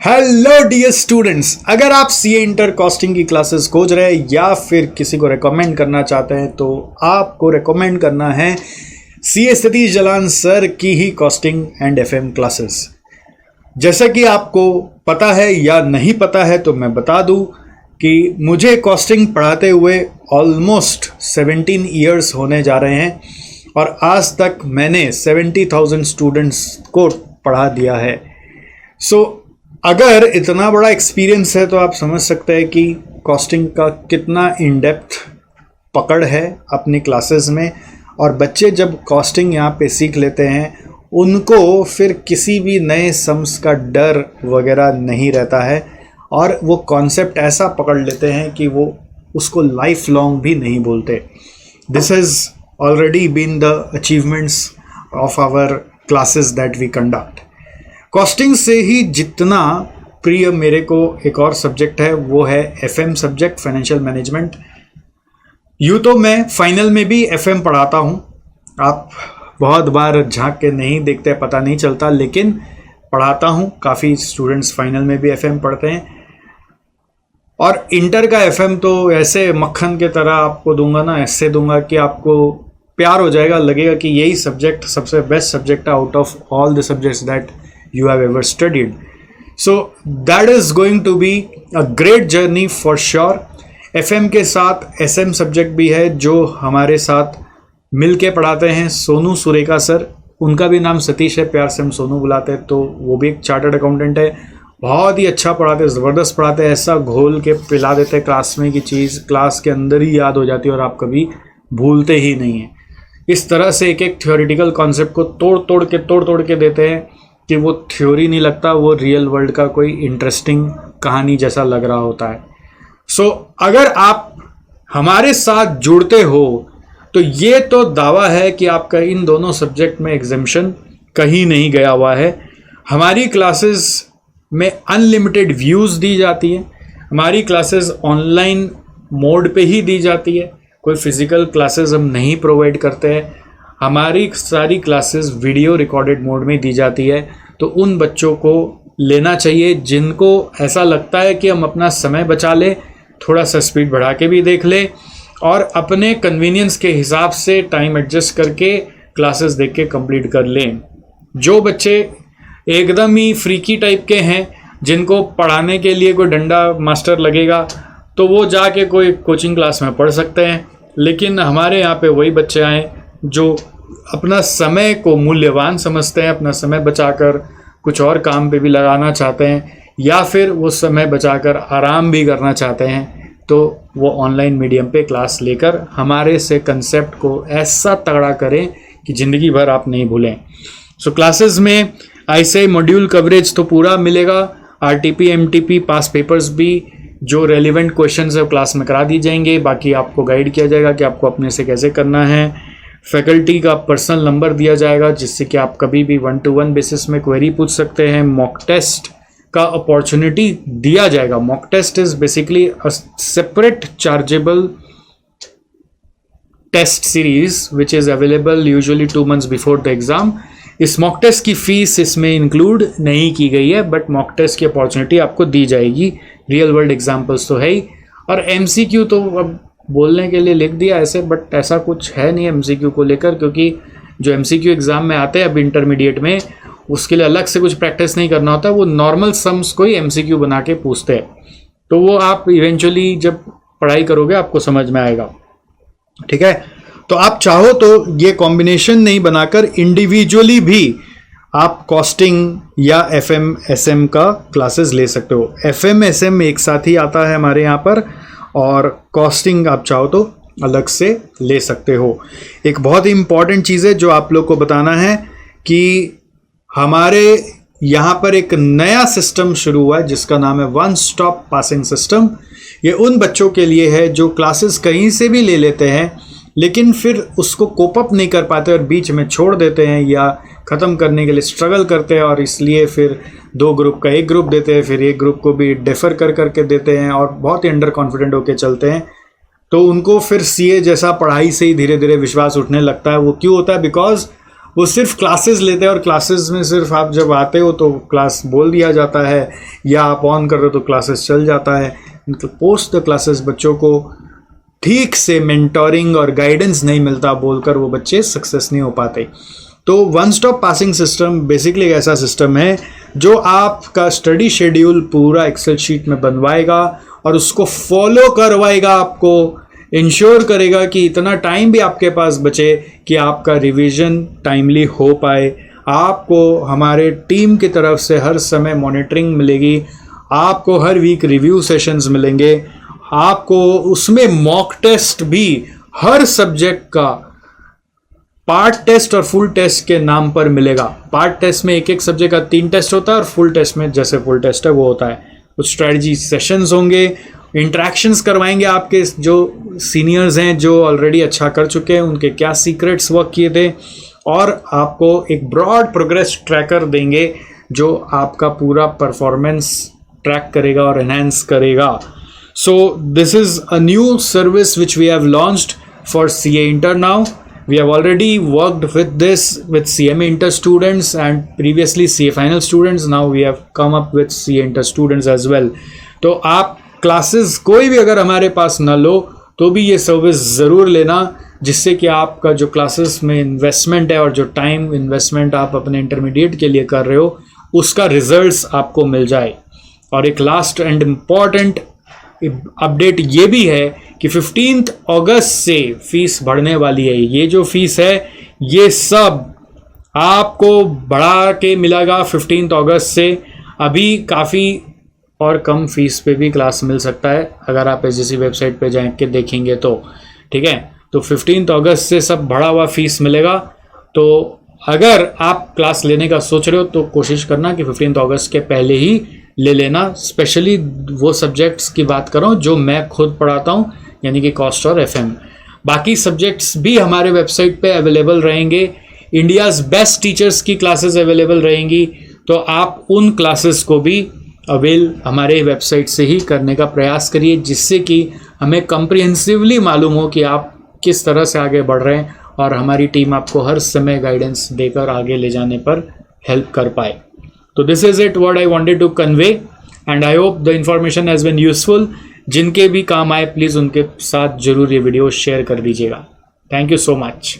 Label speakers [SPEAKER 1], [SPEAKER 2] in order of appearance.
[SPEAKER 1] Hello dear students, अगर आप CA inter costing की क्लासेस खोज रहे हैं या फिर किसी को रेकमेंड करना चाहते हैं तो आपको रेकमेंड करना है सीए सतीश जलान सर की ही कॉस्टिंग एंड एफएम क्लासेस। जैसा कि आपको पता है या नहीं पता है तो मैं बता दूं कि मुझे कॉस्टिंग पढ़ाते हुए ऑलमोस्ट 17 ईयर्स होने जा रहे हैं और आज तक मैंने 70,000 स्टूडेंट्स को पढ़ा दिया है। अगर इतना बड़ा एक्सपीरियंस है तो आप समझ सकते हैं कि कॉस्टिंग का कितना इन डेप्थ पकड़ है अपनी क्लासेस में। और बच्चे जब कॉस्टिंग यहाँ पे सीख लेते हैं उनको फिर किसी भी नए सम्स का डर वगैरह नहीं रहता है और वो कॉन्सेप्ट ऐसा पकड़ लेते हैं कि वो उसको लाइफ लॉन्ग भी नहीं भूलते। This has already been the achievements of our classes that we conduct. Costing से ही जितना प्रिय मेरे को एक और सब्जेक्ट है वो है एफएम सब्जेक्ट, फाइनेंशियल मैनेजमेंट। यूँ तो मैं फाइनल में भी एफएम पढ़ाता हूँ, आप बहुत बार झांक के नहीं देखते, पता नहीं चलता, लेकिन पढ़ाता हूँ। काफ़ी स्टूडेंट्स फाइनल में भी एफएम पढ़ते हैं और इंटर का एफएम तो ऐसे मक्खन के तरह आपको दूंगा ना, ऐसे दूंगा कि आपको प्यार हो जाएगा, लगेगा कि यही सब्जेक्ट सबसे बेस्ट सब्जेक्ट है out of all the subjects that you have ever studied. So that is going to be a great journey for sure. FM के साथ SM सब्जेक्ट भी है जो हमारे साथ मिल के पढ़ाते हैं सोनू सुरेखा सर। उनका भी नाम सतीश है, प्यार से हम सोनू बुलाते हैं। तो वो भी एक चार्टर्ड अकाउंटेंट है, बहुत ही अच्छा पढ़ाते हैं, ज़बरदस्त पढ़ाते हैं। ऐसा घोल के पिला देते हैं क्लास में कि चीज़ क्लास के अंदर ही याद हो जाती है और आप कभी भूलते ही नहीं हैं। इस तरह से एक एक थ्योरेटिकल कॉन्सेप्ट को तोड़ तोड़ के देते हैं कि वो थ्योरी नहीं लगता, वो रियल वर्ल्ड का कोई इंटरेस्टिंग कहानी जैसा लग रहा होता है। अगर आप हमारे साथ जुड़ते हो तो ये तो दावा है कि आपका इन दोनों सब्जेक्ट में एग्जामिशन कहीं नहीं गया हुआ है। हमारी क्लासेस में अनलिमिटेड व्यूज़ दी जाती है, हमारी क्लासेस ऑनलाइन मोड पे ही दी जाती है, कोई फिज़िकल क्लासेस हम नहीं प्रोवाइड करते हैं। हमारी सारी क्लासेस वीडियो रिकॉर्डेड मोड में दी जाती है। तो उन बच्चों को लेना चाहिए जिनको ऐसा लगता है कि हम अपना समय बचा लें, थोड़ा सा स्पीड बढ़ा के भी देख लें और अपने कन्वीनियंस के हिसाब से टाइम एडजस्ट करके क्लासेस देख के कंप्लीट कर लें। जो बच्चे एकदम ही फ्रीकी टाइप के हैं, जिनको पढ़ाने के लिए कोई डंडा मास्टर लगेगा, तो वो जाके कोई कोचिंग क्लास में पढ़ सकते हैं। लेकिन हमारे यहाँ पे वही बच्चे आए जो अपना समय को मूल्यवान समझते हैं, अपना समय बचाकर कुछ और काम पे भी लगाना चाहते हैं या फिर वो समय बचाकर आराम भी करना चाहते हैं, तो वो ऑनलाइन मीडियम पे क्लास लेकर हमारे से कंसेप्ट को ऐसा तगड़ा करें कि ज़िंदगी भर आप नहीं भूलें। क्लासेस में ऐसे मॉड्यूल कवरेज तो पूरा मिलेगा, आरटीपी एमटीपी पास पेपर्स भी जो रेलिवेंट क्वेश्चंस है वो क्लास में करा दी जाएंगे। बाकी आपको गाइड किया जाएगा कि आपको अपने से कैसे करना है। फैकल्टी का पर्सनल नंबर दिया जाएगा जिससे कि आप कभी भी 1-to-1 बेसिस में क्वेरी पूछ सकते हैं। मॉक टेस्ट का अपॉर्चुनिटी दिया जाएगा। Mock test is basically a separate chargeable test series which is available usually 2 months before the exam. इस मॉक टेस्ट की फीस इसमें इंक्लूड नहीं की गई है, बट मॉक टेस्ट की अपॉर्चुनिटी आपको दी जाएगी। रियल वर्ल्ड एग्जाम्पल्स तो है ही, और एमसीक्यू तो अब बोलने के लिए लिख दिया ऐसे, बट ऐसा कुछ है नहीं एमसीक्यू को लेकर, क्योंकि जो एमसीक्यू एग्ज़ाम में आते हैं अब इंटरमीडिएट में, उसके लिए अलग से कुछ प्रैक्टिस नहीं करना होता। वो नॉर्मल सम्स को ही एमसीक्यू बना के पूछते हैं, तो वो आप इवेंचुअली जब पढ़ाई करोगे आपको समझ में आएगा। ठीक है, तो आप चाहो तो ये कॉम्बिनेशन नहीं बनाकर इंडिविजुअली भी आप कॉस्टिंग या एफएम एसएम का क्लासेस ले सकते हो। एफएम एसएम एक साथ ही आता है हमारे यहाँ पर, और कॉस्टिंग आप चाहो तो अलग से ले सकते हो। एक बहुत ही इम्पॉर्टेंट चीज़ है जो आप लोग को बताना है कि हमारे यहाँ पर एक नया सिस्टम शुरू हुआ है जिसका नाम है वन स्टॉप पासिंग सिस्टम। ये उन बच्चों के लिए है जो क्लासेस कहीं से भी ले लेते हैं लेकिन फिर उसको कोप अप नहीं कर पाते और बीच में छोड़ देते हैं या ख़त्म करने के लिए स्ट्रगल करते हैं, और इसलिए फिर 2 ग्रुप का एक ग्रुप देते हैं, फिर एक ग्रुप को भी डेफर कर करके देते हैं और बहुत ही अंडर कॉन्फिडेंट होकर चलते हैं। तो उनको फिर सीए जैसा पढ़ाई से ही धीरे धीरे विश्वास उठने लगता है। वो क्यों होता है? बिकॉज वो सिर्फ क्लासेस लेते हैं और क्लासेस में सिर्फ आप जब आते हो तो क्लास बोल दिया जाता है या आप ऑन कर रहे हो तो क्लासेस चल जाता है। पोस्ट द क्लासेस बच्चों को ठीक से मेंटोरिंग और गाइडेंस नहीं मिलता बोलकर वो बच्चे सक्सेस नहीं हो पाते। तो one stop passing system basically एक ऐसा सिस्टम है जो आपका स्टडी शेड्यूल पूरा एक्सेल शीट में बनवाएगा और उसको फॉलो करवाएगा, आपको इंश्योर करेगा कि इतना टाइम भी आपके पास बचे कि आपका रिवीजन टाइमली हो पाए। आपको हमारे टीम की तरफ से हर समय मॉनिटरिंग मिलेगी, आपको हर वीक रिव्यू सेशंस मिलेंगे, आपको उसमें मॉक टेस्ट भी हर सब्जेक्ट का पार्ट टेस्ट और फुल टेस्ट के नाम पर मिलेगा। पार्ट टेस्ट में एक एक सब्जेक्ट का 3 टेस्ट होता है और फुल टेस्ट में जैसे फुल टेस्ट है वो होता है। कुछ स्ट्रेटजी सेशंस होंगे, इंटरेक्शंस करवाएंगे आपके जो सीनियर्स हैं जो ऑलरेडी अच्छा कर चुके हैं, उनके क्या सीक्रेट्स वर्क किए थे, और आपको एक ब्रॉड प्रोग्रेस ट्रैकर देंगे जो आपका पूरा परफॉर्मेंस ट्रैक करेगा और एनहांस करेगा। So this is a new service which we have launched for CA Inter now. We have already worked with this with CMA Inter students and previously CA Final students. Now we have come up with CA Inter students as well. तो आप classes कोई भी अगर हमारे पास ना लो तो भी ये सर्विस ज़रूर लेना, जिससे कि आपका जो क्लासेस में इन्वेस्टमेंट है और जो टाइम इन्वेस्टमेंट आप अपने इंटरमीडिएट के लिए कर रहे हो उसका रिजल्ट्स आपको मिल जाए। और एक लास्ट एंड इम्पॉर्टेंट अपडेट ये भी है कि 15 अगस्त से फीस बढ़ने वाली है। ये जो फीस है ये सब आपको बढ़ा के मिलेगा 15 अगस्त से। अभी काफ़ी और कम फीस पे भी क्लास मिल सकता है अगर आप SGC वेबसाइट पे जाके देखेंगे तो, ठीक है। तो 15 अगस्त से सब बढ़ा हुआ फीस मिलेगा। तो अगर आप क्लास लेने का सोच रहे हो तो कोशिश करना कि 15 अगस्त के पहले ही ले लेना। स्पेशली वो सब्जेक्ट्स की बात कर रहा हूँ जो मैं खुद पढ़ाता हूँ, यानी कि कॉस्ट और FM। बाकी सब्जेक्ट्स भी हमारे वेबसाइट पे अवेलेबल रहेंगे। इंडियाज़ बेस्ट टीचर्स की क्लासेस अवेलेबल रहेंगी, तो आप उन क्लासेस को भी अवेल हमारे वेबसाइट से ही करने का प्रयास करिए, जिससे कि हमें कम्प्रिहेंसिवली मालूम हो कि आप किस तरह से आगे बढ़ रहे हैं और हमारी टीम आपको हर समय गाइडेंस देकर आगे ले जाने पर हेल्प कर पाए। तो this is it what I wanted to convey and I hope the information has been useful. जिनके भी काम आए प्लीज़ उनके साथ ज़रूर ये वीडियो शेयर कर दीजिएगा। Thank you so much.